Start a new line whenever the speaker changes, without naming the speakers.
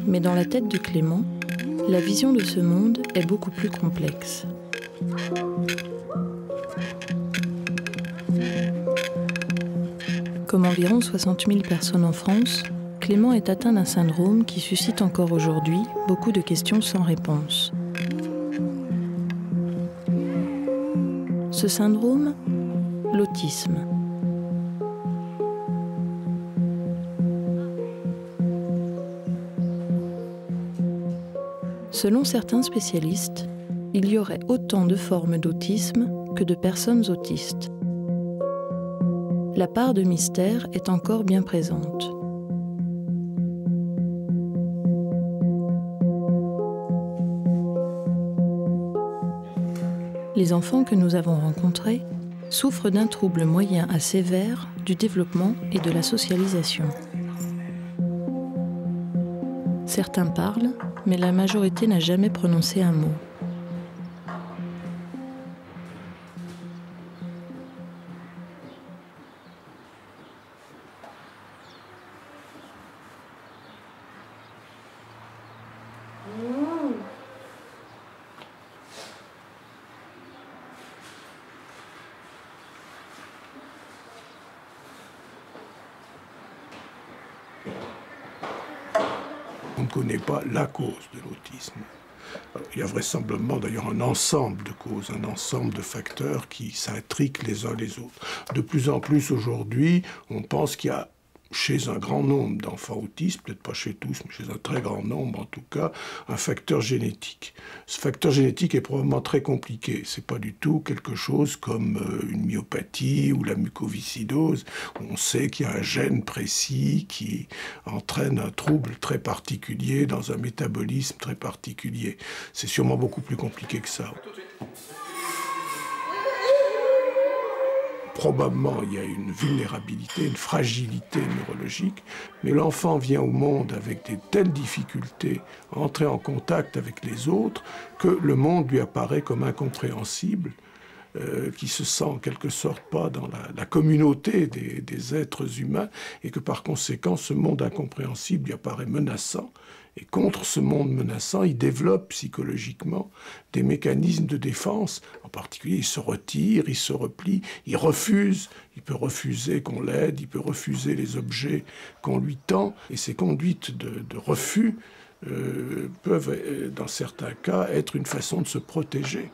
Mais dans la tête de Clément, la vision de ce monde est beaucoup plus complexe. Comme environ 60 000 personnes en France, Clément est atteint d'un syndrome qui suscite encore aujourd'hui beaucoup de questions sans réponse. Ce syndrome, l'autisme. Selon certains spécialistes, il y aurait autant de formes d'autisme que de personnes autistes. La part de mystère est encore bien présente. Les enfants que nous avons rencontrés souffrent d'un trouble moyen à sévère du développement et de la socialisation. Certains parlent, mais la majorité n'a jamais prononcé un mot.
On ne connaît pas la cause de l'autisme. Il y a vraisemblablement d'ailleurs un ensemble de causes, un ensemble de facteurs qui s'intriquent les uns les autres. De plus en plus aujourd'hui, on pense qu'il y a chez un grand nombre d'enfants autistes, peut-être pas chez tous, mais chez un très grand nombre en tout cas, un facteur génétique. Ce facteur génétique est probablement très compliqué. C'est pas du tout quelque chose comme une myopathie ou la mucoviscidose, où on sait qu'il y a un gène précis qui entraîne un trouble très particulier dans un métabolisme très particulier. C'est sûrement beaucoup plus compliqué que ça. Probablement, il y a une vulnérabilité, une fragilité neurologique, mais l'enfant vient au monde avec de telles difficultés à entrer en contact avec les autres que le monde lui apparaît comme incompréhensible, qui se sent en quelque sorte pas dans la communauté des êtres humains, et que par conséquent, ce monde incompréhensible lui apparaît menaçant. Et contre ce monde menaçant, il développe psychologiquement des mécanismes de défense. En particulier, il se retire, il se replie, il refuse. Il peut refuser qu'on l'aide, il peut refuser les objets qu'on lui tend. Et ces conduites de refus peuvent, dans certains cas, être une façon de se protéger.